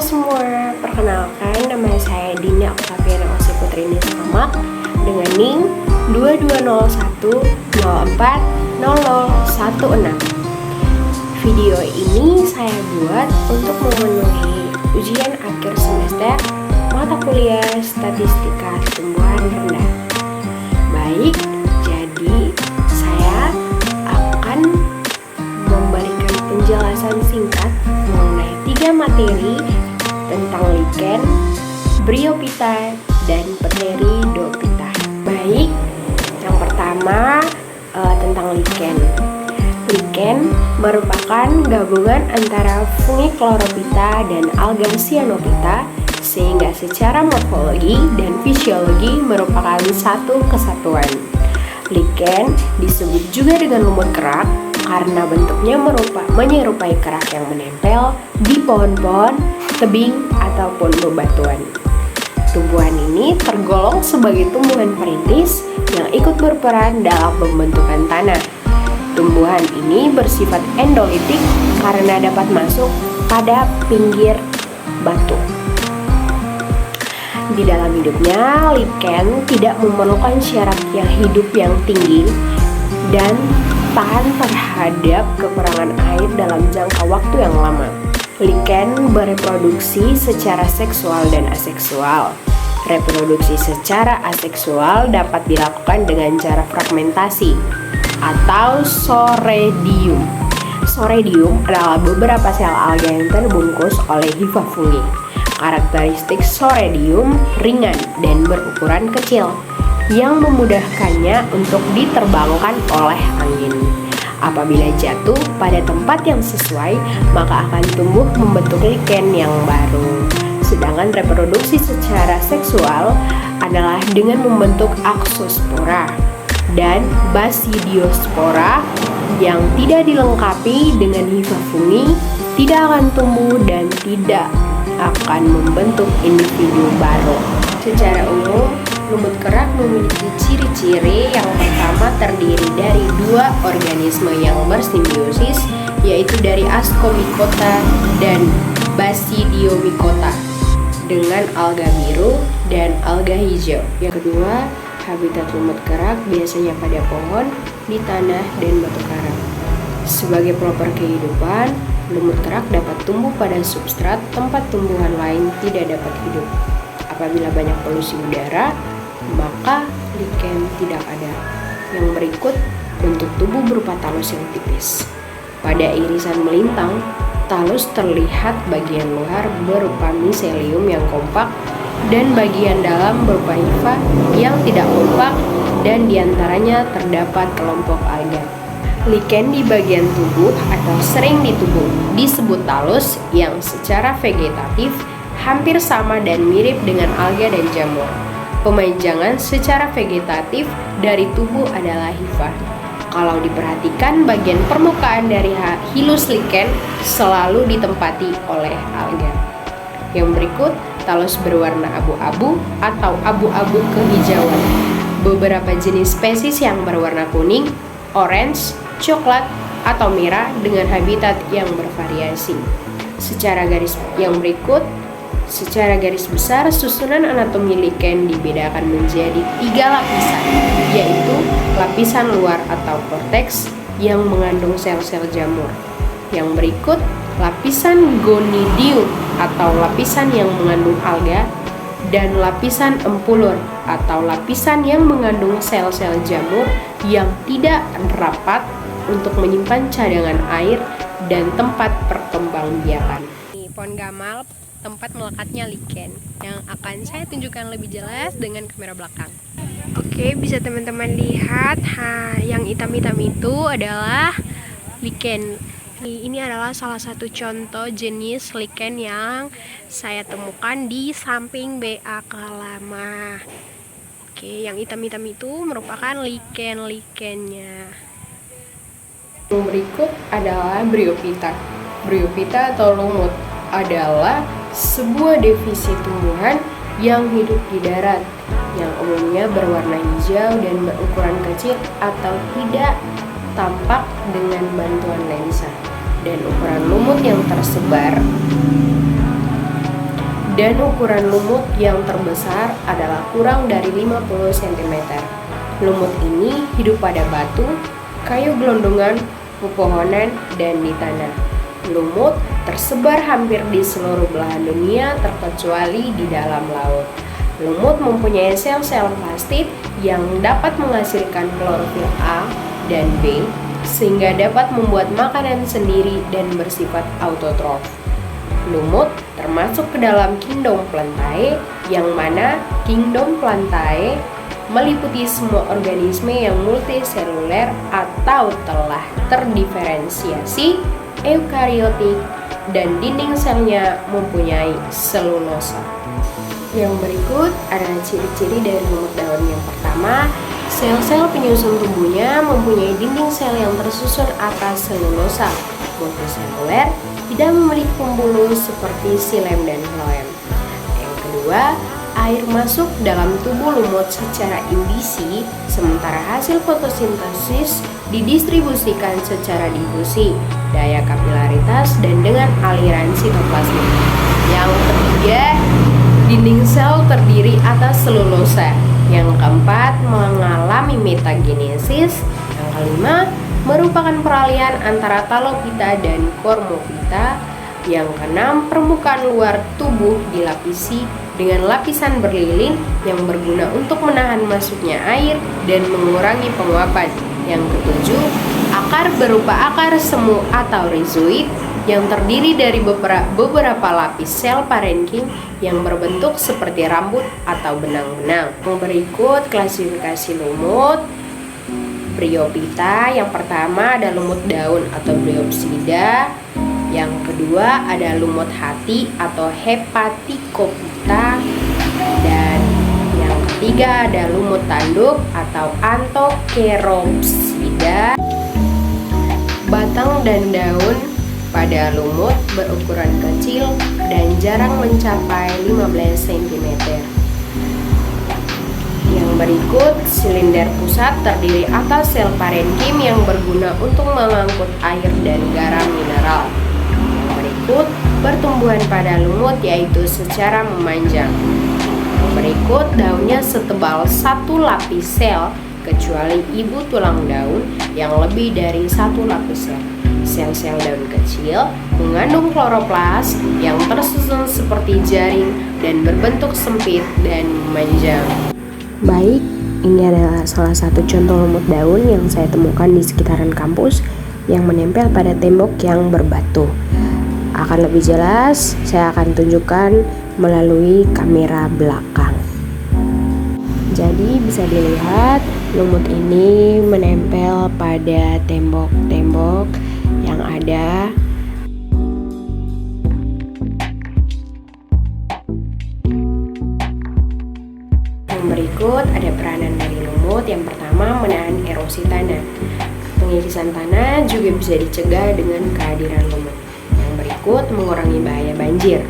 semua, perkenalkan nama saya Dina Octaviana Osi Putri Nisama dengan NIM 2201040016. Video ini saya buat untuk memenuhi ujian akhir semester mata kuliah Statistika Tumbuhan Rendah. Baik, jadi saya akan memberikan penjelasan singkat mengenai 3 materi tentang lichen, bryophyta, dan pteridophyta. Baik, yang pertama tentang lichen. Lichen merupakan gabungan antara fungi chlorophyta dan alga cyanophyta, sehingga secara morfologi dan fisiologi merupakan satu kesatuan. Lichen disebut juga dengan lumut kerak karena bentuknya menyerupai kerak yang menempel di pohon-pohon, tebing, ataupun bebatuan. Tumbuhan ini tergolong sebagai tumbuhan perintis yang ikut berperan dalam pembentukan tanah. Tumbuhan ini bersifat endolitik karena dapat masuk pada pinggir batu. Di dalam hidupnya, lichen tidak memerlukan syarat hidup yang tinggi dan tahan terhadap kekurangan air dalam jangka waktu yang lama. Lichen bereproduksi secara seksual dan aseksual. Reproduksi secara aseksual dapat dilakukan dengan cara fragmentasi atau soredium. Soredium adalah beberapa sel alga yang terbungkus oleh hifa fungi. Karakteristik soredium ringan dan berukuran kecil yang memudahkannya untuk diterbangkan oleh angin. Apabila jatuh pada tempat yang sesuai, maka akan tumbuh membentuk lichen yang baru. Sedangkan reproduksi secara seksual adalah dengan membentuk axospora dan basidiospora yang tidak dilengkapi dengan hifa fungi, tidak akan tumbuh dan tidak akan membentuk individu baru. Secara umum, lumut kerak memiliki ciri-ciri. Yang pertama, terdiri dari 2 organisme yang bersimbiosis, yaitu dari Ascomycota dan Basidiomycota dengan alga biru dan alga hijau. Yang kedua, habitat lumut kerak biasanya pada pohon, di tanah, dan batu karang. Sebagai pelopor kehidupan, lumut kerak dapat tumbuh pada substrat tempat tumbuhan lain tidak dapat hidup. Apabila banyak polusi udara, maka lichen tidak ada. Yang berikut bentuk tubuh berupa talus yang tipis. Pada irisan melintang, talus terlihat bagian luar berupa miselium yang kompak dan bagian dalam berupa hifa yang tidak kompak, dan diantaranya terdapat kelompok alga. Lichen di bagian tubuh atau sering disebut talus yang secara vegetatif hampir sama dan mirip dengan alga dan jamur. Pemajangan secara vegetatif dari tubuh adalah hifa. Kalau diperhatikan, bagian permukaan dari hilus lichen selalu ditempati oleh alga. Yang berikut, talus berwarna abu-abu atau abu-abu kehijauan. Beberapa jenis spesies yang berwarna kuning, orange, coklat, atau merah dengan habitat yang bervariasi. Secara garis besar, susunan anatomi lichen dibedakan menjadi 3 lapisan, yaitu lapisan luar atau korteks yang mengandung sel-sel jamur. Yang berikut, lapisan gonidium atau lapisan yang mengandung alga, dan lapisan empulur atau lapisan yang mengandung sel-sel jamur yang tidak rapat untuk menyimpan cadangan air dan tempat perkembangbiakan. Pohon gamal, tempat melekatnya lichen, yang akan saya tunjukkan lebih jelas dengan kamera belakang. Oke, bisa teman-teman lihat, yang hitam-hitam itu adalah lichen. Ini adalah salah satu contoh jenis lichen yang saya temukan di samping BA Kalama. Oke, yang hitam-hitam itu merupakan lichen-lichennya. Yang berikut adalah bryophyta. Bryophyta atau lumut adalah sebuah divisi tumbuhan yang hidup di darat, yang umumnya berwarna hijau dan berukuran kecil atau tidak tampak dengan bantuan lensa. Dan ukuran lumut yang tersebar dan ukuran lumut yang terbesar adalah kurang dari 50 cm. Lumut ini hidup pada batu, kayu gelondongan, pepohonan, dan di tanah. Lumut tersebar hampir di seluruh belahan dunia terkecuali di dalam laut. Lumut mempunyai sel-sel plastik yang dapat menghasilkan klorofil A dan B sehingga dapat membuat makanan sendiri dan bersifat autotrof. Lumut termasuk ke dalam kingdom Plantae, yang mana kingdom Plantae meliputi semua organisme yang multiseluler atau telah terdiferensiasi, eukariotik, dan dinding selnya mempunyai selulosa. Yang berikut adalah ciri-ciri dari lumut daun. Yang pertama, sel-sel penyusun tubuhnya mempunyai dinding sel yang tersusun atas selulosa. Multiseluler, tidak memiliki pembuluh seperti xilem dan phloem. Yang kedua, air masuk dalam tubuh lumut secara indisi, sementara hasil fotosintesis didistribusikan secara difusi, daya kapilaritas, dan dengan aliran sitoplasmik. Yang ketiga, dinding sel terdiri atas selulosa. Yang keempat, mengalami metagenesis. Yang kelima, merupakan peralihan antara talopita dan kormopita. Yang keenam, permukaan luar tubuh dilapisi dengan lapisan berlilin yang berguna untuk menahan masuknya air dan mengurangi penguapan. Yang ketujuh, akar berupa akar semu atau rhizoid yang terdiri dari beberapa lapis sel parenkim yang berbentuk seperti rambut atau benang-benang. Berikut klasifikasi lumut Bryophyta. Yang pertama ada lumut daun atau Bryopsida. Yang kedua ada lumut hati atau Hepaticophyta. Dan yang ketiga ada lumut tanduk atau Anthocheropsida. Batang dan daun pada lumut berukuran kecil dan jarang mencapai 15 cm. Yang berikut, silinder pusat terdiri atas sel parenkim yang berguna untuk mengangkut air dan garam mineral. Yang berikut, pertumbuhan pada lumut yaitu secara memanjang. Yang berikut, daunnya setebal satu lapis sel kecuali ibu tulang daun yang lebih dari satu lapis sel. Sel-sel daun kecil mengandung kloroplas yang tersusun seperti jaring dan berbentuk sempit dan memanjang. Baik, ini adalah salah satu contoh lumut daun yang saya temukan di sekitaran kampus yang menempel pada tembok yang berbatu. Akan lebih jelas, saya akan tunjukkan melalui kamera belakang. Jadi bisa dilihat lumut ini menempel pada tembok-tembok yang ada. Yang berikut ada peranan dari lumut. Yang pertama, menahan erosi tanah. Pengirisan tanah juga bisa dicegah dengan kehadiran lumut. Yang berikut, mengurangi bahaya banjir.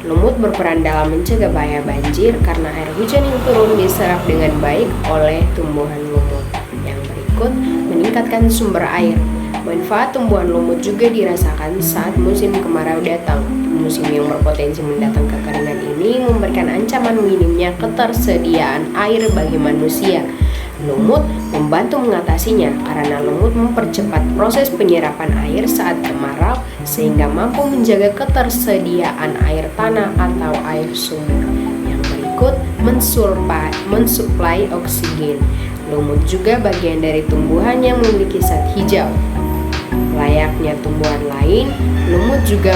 Lumut berperan dalam mencegah bahaya banjir karena air hujan yang turun diserap dengan baik oleh tumbuhan lumut. Yang berikut, meningkatkan sumber air. Manfaat tumbuhan lumut juga dirasakan saat musim kemarau datang. Musim yang berpotensi mendatang kekeringan ini memberikan ancaman minimnya ketersediaan air bagi manusia. Lumut membantu mengatasinya karena lumut mempercepat proses penyerapan air saat kemarau sehingga mampu menjaga ketersediaan air tanah atau air sumur. Yang berikut, mensuplai oksigen. Lumut juga bagian dari tumbuhan yang memiliki zat hijau. Layaknya tumbuhan lain, lumut juga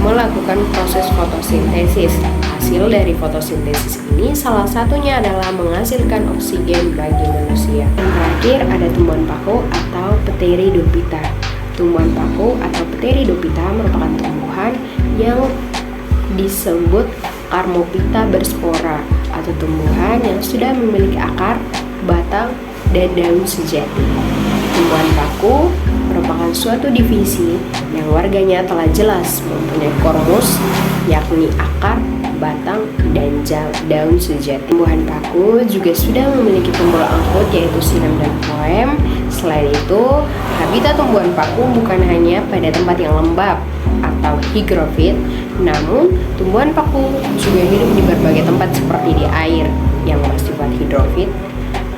melakukan proses fotosintesis. Hasil dari fotosintesis ini salah satunya adalah menghasilkan oksigen bagi manusia. Yang terakhir ada tumbuhan paku atau Pteridophyta. Tumbuhan paku atau Pteridophyta merupakan tumbuhan yang disebut Carmophyta berspora atau tumbuhan yang sudah memiliki akar, batang, dan daun sejati. Tumbuhan paku merupakan suatu divisi yang warganya telah jelas mempunyai kormus, yakni akar, batang, dan daun sejati. Tumbuhan paku juga sudah memiliki pembuluh angkut yaitu xilem dan phloem. Selain itu, habitat tumbuhan paku bukan hanya pada tempat yang lembab atau hygrofit, Namun, tumbuhan paku juga hidup di berbagai tempat seperti di air yang bersifat hidrofit,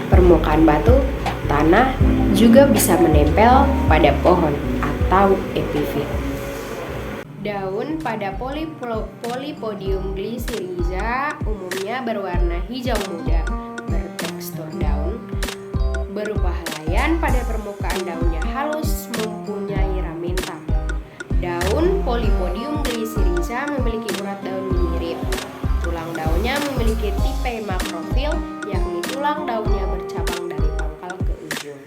permukaan batu, tanah, juga bisa menempel pada pohon atau epifit. Daun pada Polypodium glycyrrhiza umumnya berwarna hijau muda, bertekstur daun, berupa helaian pada permukaan daunnya halus, mempunyai ramenta. Daun Polypodium glycyrrhiza memiliki urat daun mirip. Tulang daunnya memiliki tipe makrofil, yakni tulang daunnya bercabang dari pangkal ke ujung.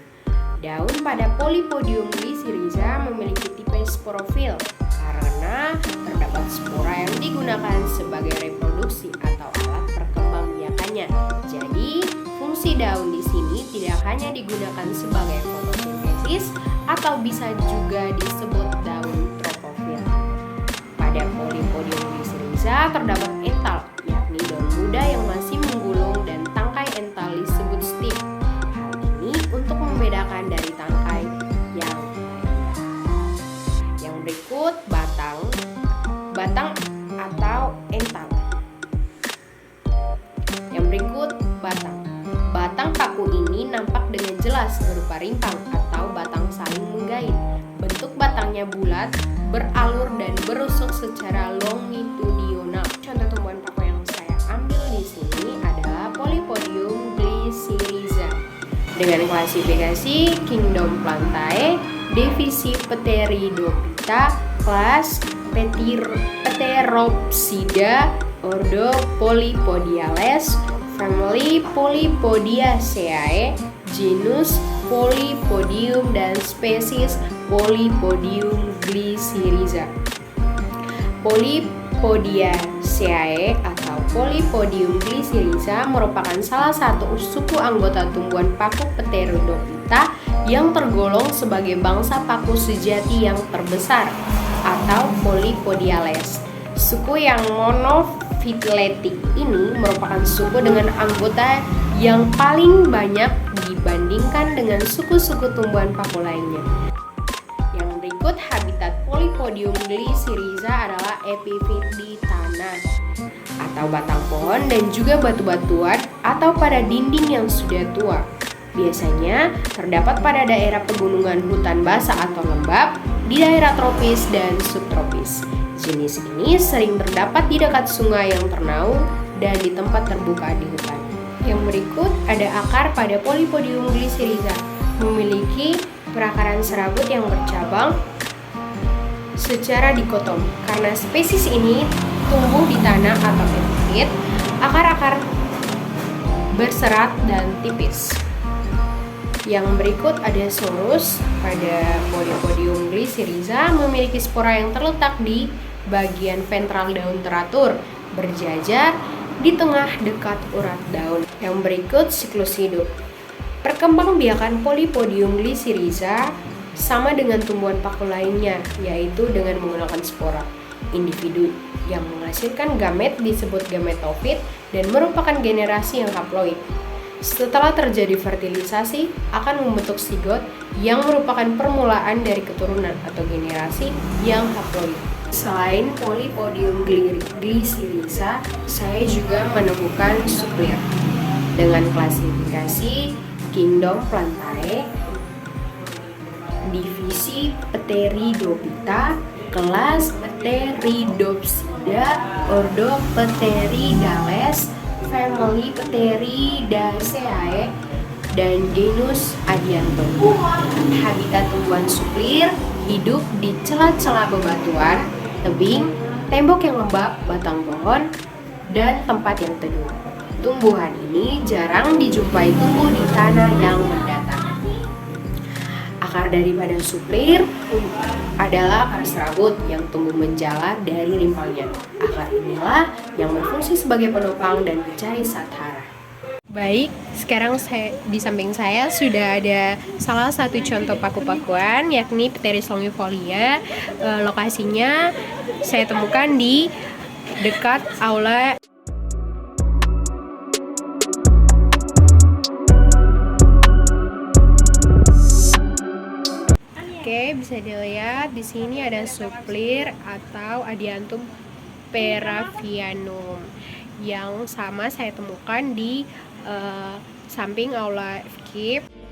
Daun pada Polypodium glycyrrhiza memiliki tipe sporofil karena terdapat spora yang digunakan sebagai reproduksi atau alat perkembangbiakannya. Jadi, fungsi daun di sini tidak hanya digunakan sebagai fotosintesis atau bisa juga disebut daun tropofil. Pada Polypodium glycyrrhiza terdapat ental, yakni daun muda yang masih menggulung dan tangkai ental disebut stip. Hal ini untuk membedakan dari tangkai yang lainnya. Yang berikut batang atau ental. Yang berikut batang paku ini nampak dengan jelas berupa rimpang atau batang saling menggait. Bentuk batangnya bulat, beralur dan berusuk secara longitudinal. Contoh tumbuhan paku yang saya ambil di sini adalah Polypodium glycyrrhiza. Dengan klasifikasi Kingdom Plantae, divisi Pteridophyta, kelas Pteropsida, ordo Polypodiales, family Polypodiaceae, genus Polypodium dan spesies Polypodium glycyrrhiza. Polypodiaceae atau Polypodium glycyrrhiza merupakan salah satu suku anggota tumbuhan paku Pteridophyta yang tergolong sebagai bangsa paku sejati yang terbesar atau Polypodiales. Suku yang monofiletic ini merupakan suku dengan anggota yang paling banyak dibandingkan dengan suku-suku tumbuhan paku lainnya. Yang berikut habitat Polypodium glycyrrhiza adalah epifit di tanah atau batang pohon dan juga batu-batuan atau pada dinding yang sudah tua. Biasanya terdapat pada daerah pegunungan hutan basah atau lembab, di daerah tropis dan subtropis. Jenis ini sering terdapat di dekat sungai yang ternaung dan di tempat terbuka di hutan. Yang berikut ada akar pada Polypodium glycyrrhiza, memiliki perakaran serabut yang bercabang secara dikotom. Karena spesies ini tumbuh di tanah atau epifit, akar-akar berserat dan tipis. Yang berikut ada sorus pada Polypodium glycyrrhiza, memiliki spora yang terletak di bagian ventral daun teratur, berjajar di tengah dekat urat daun. Yang berikut siklus hidup. Perkembangbiakan Polypodium glycyrrhiza sama dengan tumbuhan paku lainnya, yaitu dengan menggunakan spora. Individu yang menghasilkan gamet disebut gametofit dan merupakan generasi yang haploid. Setelah terjadi fertilisasi, akan membentuk sigot yang merupakan permulaan dari keturunan atau generasi yang haploid. Selain Polypodium glycyrrhiza, saya juga menemukan suplir dengan klasifikasi Kingdom Plantae, divisi Pteridophyta, kelas Pteridopsida, ordo Pteridales, family Pteridaceae, dan genus Adiantum. Habitat tumbuhan suplir hidup di celah-celah bebatuan, tebing, tembok yang lembab, batang pohon, dan tempat yang teduh. Tumbuhan ini jarang dijumpai tumbuh di tanah yang mendatar. Akar daripada suplir adalah akar serabut yang tumbuh menjalar dari rimpangnya. Akar inilah yang berfungsi sebagai penopang dan mencari sathara. Baik, sekarang di samping saya sudah ada salah satu contoh paku-pakuan, yakni Pteris longifolia. Lokasinya saya temukan di dekat aula. Oke, bisa dilihat di sini ada suplir atau Adiantum Peravia yang sama saya temukan di samping aula FKIP.